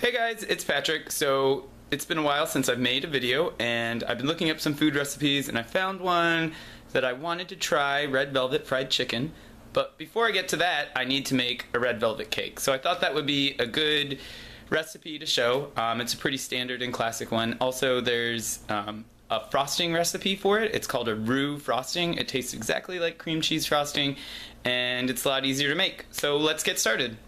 Hey guys, it's Patrick. So it's been a while since I've made a video and I've been looking up some food recipes and I found one that I wanted to try, red velvet fried chicken. But before I get to that, I need to make a red velvet cake. So I thought that would be a good recipe to show. It's a pretty standard and classic one. Also, there's a frosting recipe for it. It's called a roux frosting. It tastes exactly like cream cheese frosting and it's a lot easier to make. So let's get started.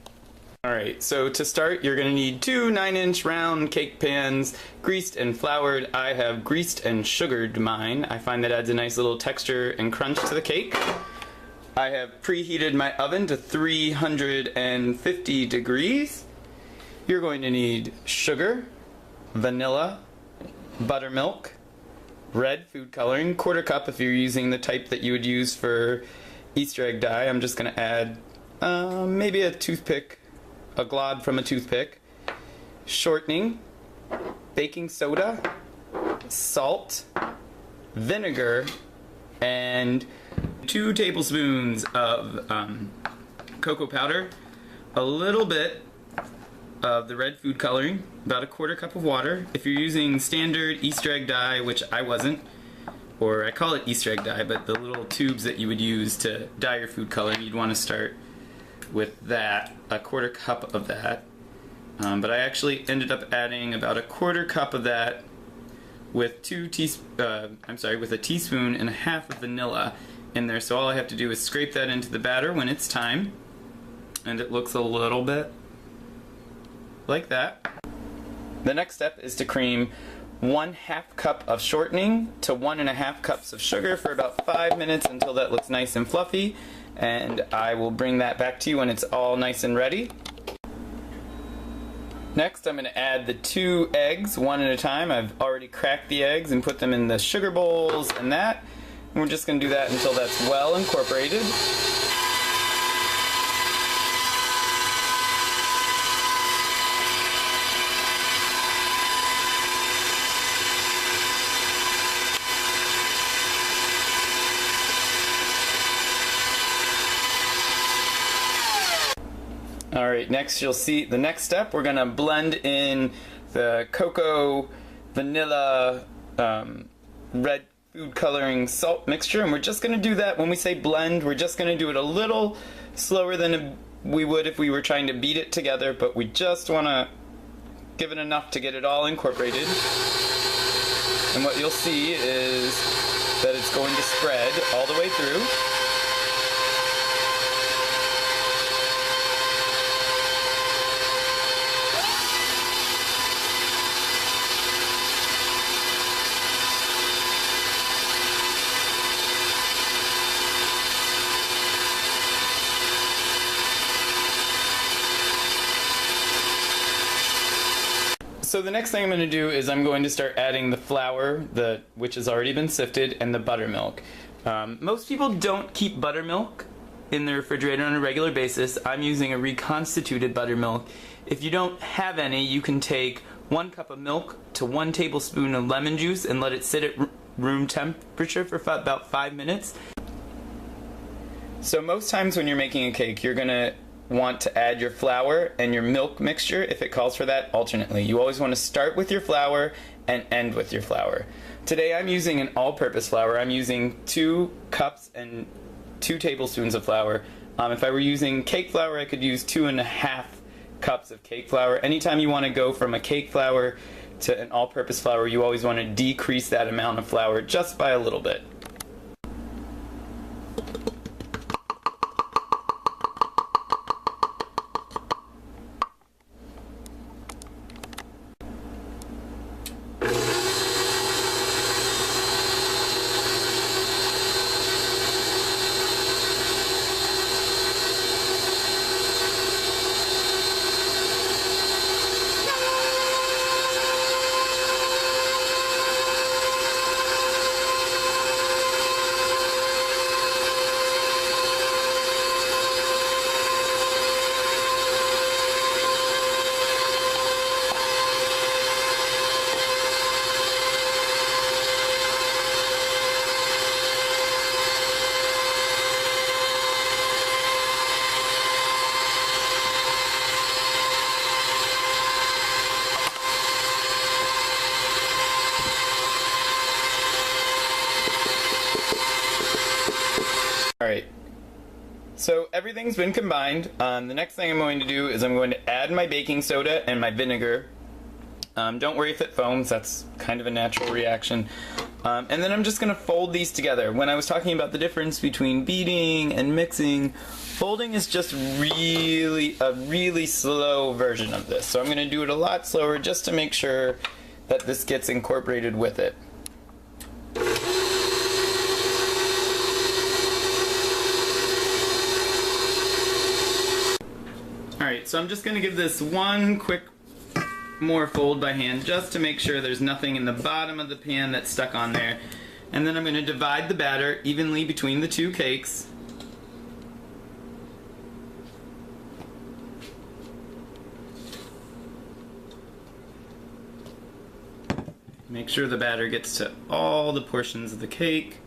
Alright, so to start you're going to need two 9-inch round cake pans, greased and floured. I have greased and sugared mine. I find that adds a nice little texture and crunch to the cake. I have preheated my oven to 350 degrees. You're going to need sugar, vanilla, buttermilk, red food coloring, 1/4 cup if you're using the type that you would use for Easter egg dye. I'm just going to add maybe a toothpick, a glob from a toothpick, shortening, baking soda, salt, vinegar, and 2 tablespoons of cocoa powder, a little bit of the red food coloring, about a 1/4 cup of water. If you're using standard Easter egg dye, which I wasn't, or I call it Easter egg dye, but the little tubes that you would use to dye your food coloring, you'd want to start with that, a 1/4 cup of that. But I actually ended up adding about a 1/4 cup of that with with a teaspoon and a half of vanilla in there. So all I have to do is scrape that into the batter when it's time, and it looks a little bit like that. The next step is to cream 1/2 cup of shortening to 1.5 cups of sugar for about 5 minutes until that looks nice and fluffy, and I will bring that back to you when it's all nice and ready. Next I'm going to add the 2 eggs one at a time. I've already cracked the eggs and put them in the sugar bowls and that. And we're just going to do that until that's well incorporated. Alright, next you'll see the next step. We're going to blend in the cocoa, vanilla, red food coloring, salt mixture, and we're just going to do that. When we say blend, we're just going to do it a little slower than we would if we were trying to beat it together, but we just want to give it enough to get it all incorporated. And what you'll see is that it's going to spread all the way through. So the next thing I'm going to do is I'm going to start adding the flour, which has already been sifted, and the buttermilk. Most people don't keep buttermilk in the refrigerator on a regular basis. I'm using a reconstituted buttermilk. If you don't have any, you can take 1 cup of milk to 1 tablespoon of lemon juice and let it sit at room temperature for about 5 minutes. So most times when you're making a cake, you're going to want to add your flour and your milk mixture, if it calls for that, alternately. You always want to start with your flour and end with your flour. Today I'm using an all-purpose flour. I'm using 2 cups and 2 tablespoons of flour. If I were using cake flour, I could use 2.5 cups of cake flour. Anytime you want to go from a cake flour to an all-purpose flour, you always want to decrease that amount of flour just by a little bit. Alright, so everything's been combined. The next thing I'm going to do is I'm going to add my baking soda and my vinegar. Don't worry if it foams, that's kind of a natural reaction. And then I'm just going to fold these together. When I was talking about the difference between beating and mixing, folding is just a really slow version of this. So I'm going to do it a lot slower just to make sure that this gets incorporated with it. Alright, so I'm just going to give this one quick more fold by hand just to make sure there's nothing in the bottom of the pan that's stuck on there. And then I'm going to divide the batter evenly between the two cakes. Make sure the batter gets to all the portions of the cake.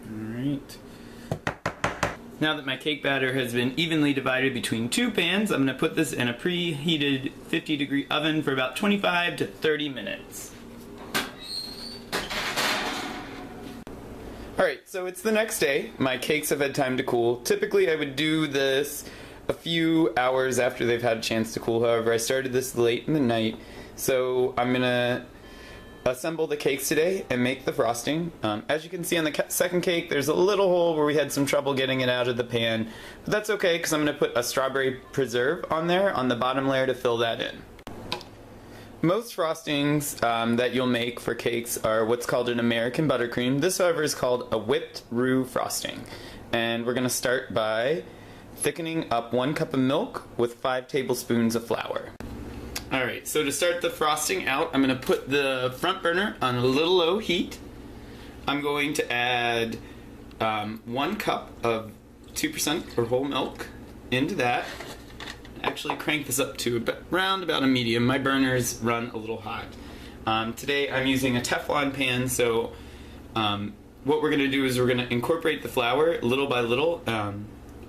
Alright. Now that my cake batter has been evenly divided between two pans, I'm going to put this in a preheated 50-degree oven for about 25 to 30 minutes. Alright, so it's the next day. My cakes have had time to cool. Typically I would do this a few hours after they've had a chance to cool. However, I started this late in the night, so I'm going to assemble the cakes today and make the frosting. As you can see on the second cake, there's a little hole where we had some trouble getting it out of the pan, but that's okay because I'm going to put a strawberry preserve on there on the bottom layer to fill that in. Most frostings that you'll make for cakes are what's called an American buttercream. This, however, is called a whipped roux frosting. And we're going to start by thickening up 1 cup of milk with 5 tablespoons of flour. Alright, so to start the frosting out, I'm going to put the front burner on a little low heat. I'm going to add 1 cup of 2% or whole milk into that. Actually crank this up to around about a medium. My burners run a little hot. Today I'm using a Teflon pan, so what we're going to do is we're going to incorporate the flour little by little.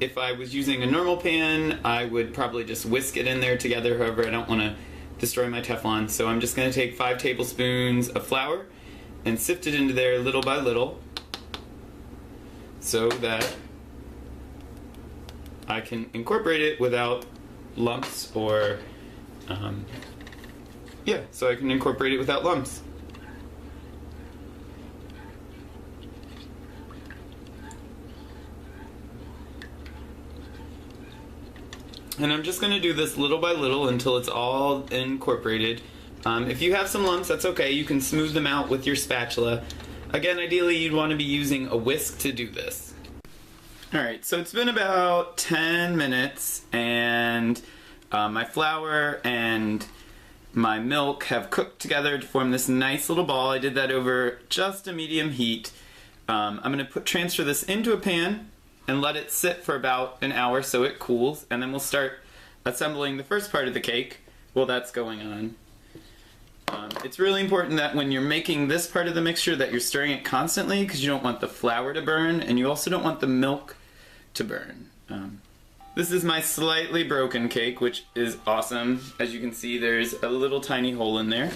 If I was using a normal pan, I would probably just whisk it in there together. However, I don't want to destroy my Teflon, so I'm just going to take 5 tablespoons of flour and sift it into there little by little so that I can incorporate it without lumps or so I can incorporate it without lumps. And I'm just going to do this little by little until it's all incorporated. If you have some lumps, that's okay. You can smooth them out with your spatula. Again, ideally you'd want to be using a whisk to do this. Alright, so it's been about 10 minutes and my flour and my milk have cooked together to form this nice little ball. I did that over just a medium heat. I'm going to transfer this into a pan and let it sit for about an hour so it cools, and then we'll start assembling the first part of the cake while that's going on. It's really important that when you're making this part of the mixture that you're stirring it constantly because you don't want the flour to burn and you also don't want the milk to burn. This is my slightly broken cake, which is awesome. As you can see, there's a little tiny hole in there.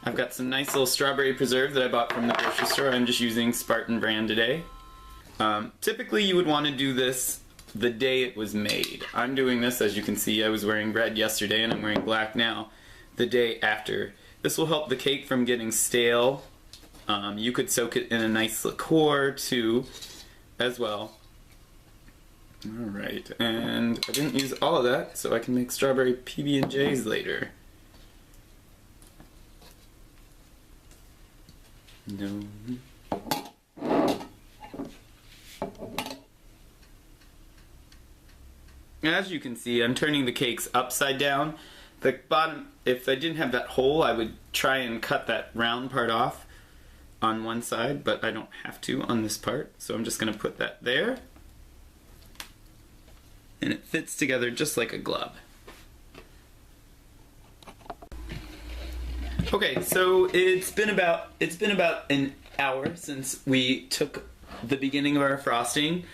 I've got some nice little strawberry preserve that I bought from the grocery store. I'm just using Spartan brand today. Typically you would want to do this the day it was made. I'm doing this, as you can see, I was wearing red yesterday and I'm wearing black now, the day after. This will help the cake from getting stale. You could soak it in a nice liqueur too, as well. Alright, and I didn't use all of that, so I can make strawberry PB&Js later. No. As you can see, I'm turning the cakes upside down. The bottom, if I didn't have that hole, I would try and cut that round part off on one side, but I don't have to on this part. So I'm just going to put that there. And it fits together just like a glove. Okay, so it's been about an hour since we took the beginning of our frosting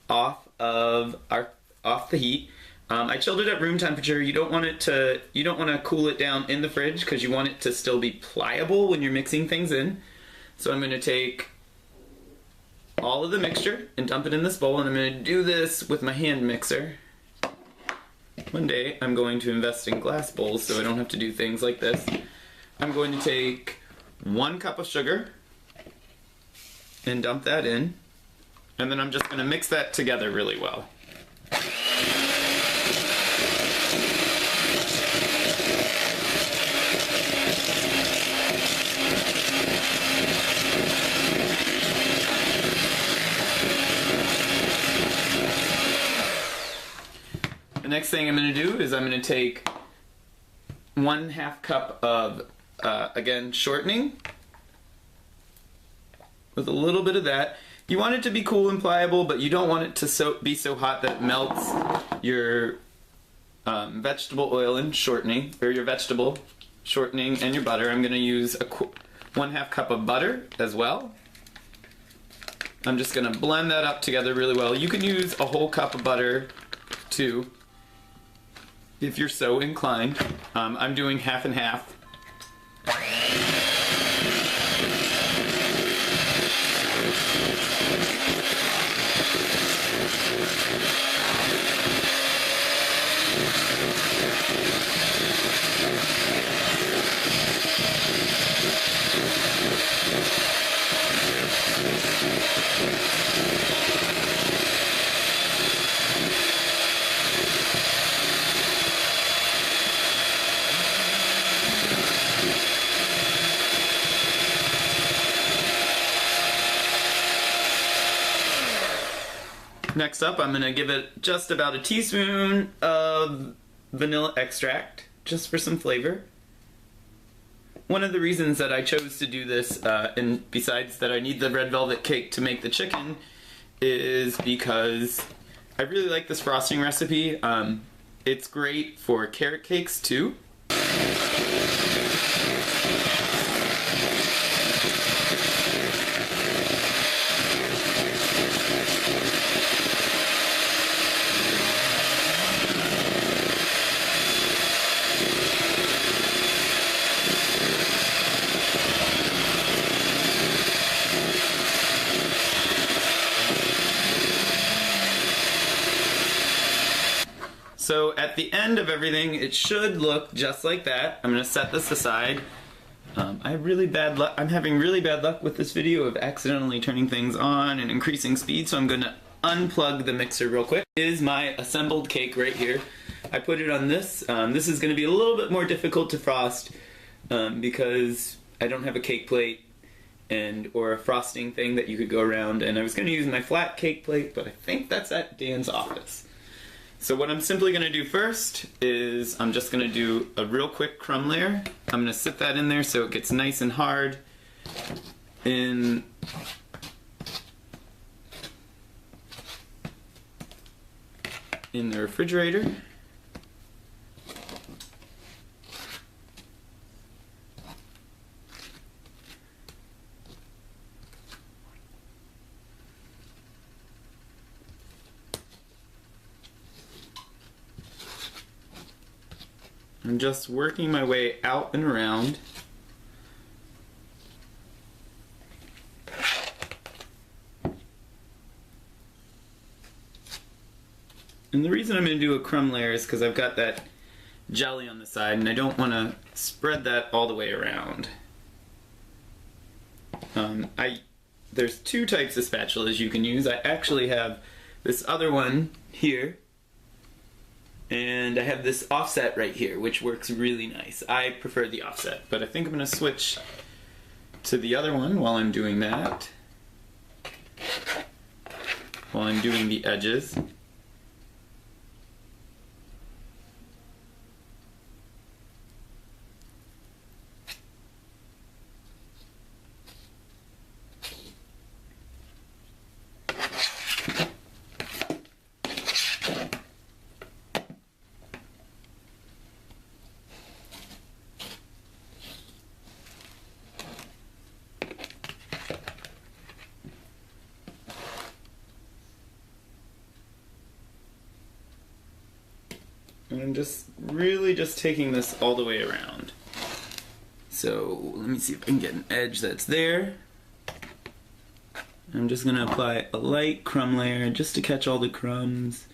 off the heat. I chilled it at room temperature. You don't want to cool it down in the fridge because you want it to still be pliable when you're mixing things in. So I'm going to take all of the mixture and dump it in this bowl, and I'm going to do this with my hand mixer. One day I'm going to invest in glass bowls so I don't have to do things like this. I'm going to take 1 cup of sugar and dump that in, and then I'm just going to mix that together really well. The next thing I'm going to do is I'm going to take 1/2 cup of, again, shortening with a little bit of that. You want it to be cool and pliable, but you don't want it to be so hot that it melts your vegetable oil and shortening, or your vegetable shortening and your butter. I'm going to use 1/2 cup of butter as well. I'm just going to blend that up together really well. You can use a whole cup of butter too, if you're so inclined. I'm doing half and half. Next up, I'm going to give it just about a teaspoon of vanilla extract, just for some flavor. One of the reasons that I chose to do this, and besides that I need the red velvet cake to make the chicken, is because I really like this frosting recipe. It's great for carrot cakes too. So at the end of everything, it should look just like that. I'm going to set this aside. I have really bad luck. I'm having really bad luck with this video of accidentally turning things on and increasing speed, so I'm going to unplug the mixer real quick. This is my assembled cake right here. I put it on this. This is going to be a little bit more difficult to frost because I don't have a cake plate or a frosting thing that you could go around, and I was going to use my flat cake plate, but I think that's at Dan's office. So what I'm simply going to do first is I'm just going to do a real quick crumb layer. I'm going to sit that in there so it gets nice and hard in the refrigerator. I'm just working my way out and around. And the reason I'm going to do a crumb layer is because I've got that jelly on the side and I don't want to spread that all the way around. There's 2 types of spatulas you can use. I actually have this other one here, and I have this offset right here, which works really nice. I prefer the offset, but I think I'm going to switch to the other one while I'm doing that. While I'm doing the edges. And I'm just really just taking this all the way around. So let me see if I can get an edge that's there. I'm just gonna apply a light crumb layer just to catch all the crumbs.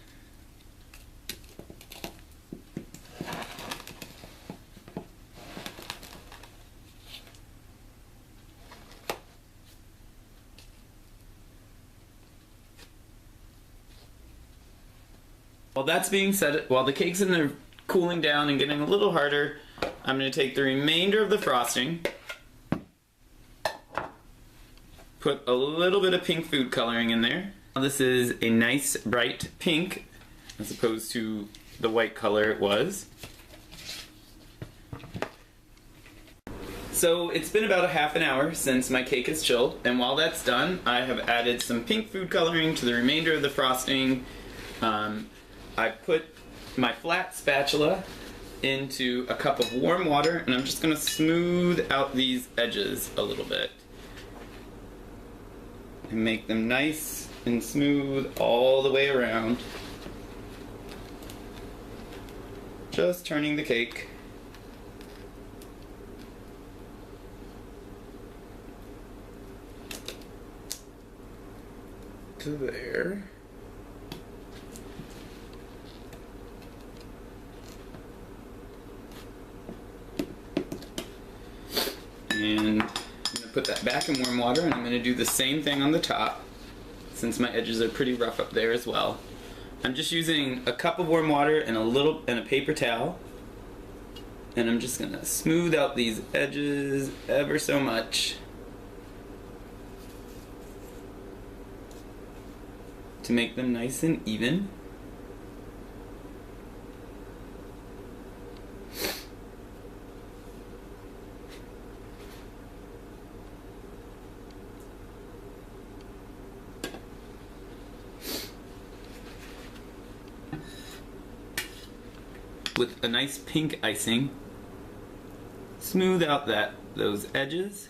While that's being set, while the cake's in there cooling down and getting a little harder, I'm going to take the remainder of the frosting, put a little bit of pink food coloring in there. Now this is a nice bright pink as opposed to the white color it was. So it's been about a half an hour since my cake is chilled, and while that's done, I have added some pink food coloring to the remainder of the frosting. I put my flat spatula into a cup of warm water, and I'm just going to smooth out these edges a little bit and make them nice and smooth all the way around. Just turning the cake. To there. And I'm going to put that back in warm water, and I'm going to do the same thing on the top since my edges are pretty rough up there as well. I'm just using a cup of warm water and a paper towel, and I'm just going to smooth out these edges ever so much to make them nice and even. With a nice pink icing, smooth out those edges.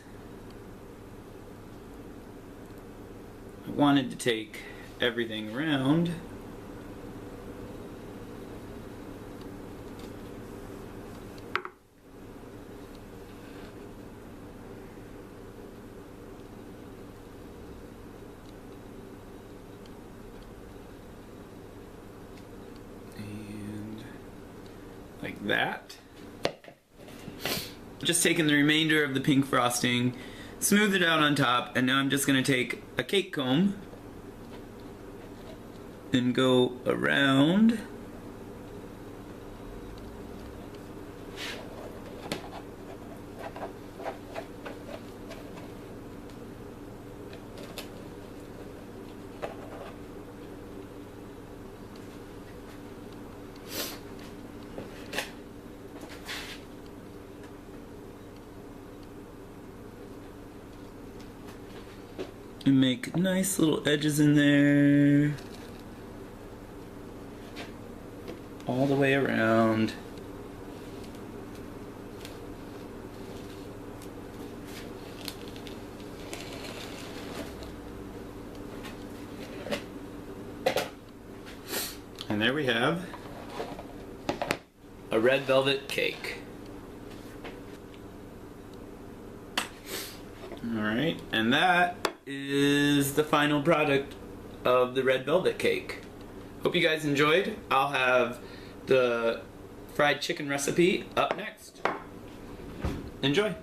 I wanted to take everything around. Like that. Just taking the remainder of the pink frosting, smooth it out on top, and now I'm just going to take a cake comb and go around. And make nice little edges in there all the way around. And there we have a red velvet cake. Alright, and that is the final product of the red velvet cake. Hope you guys enjoyed. I'll have the fried chicken recipe up next. Enjoy!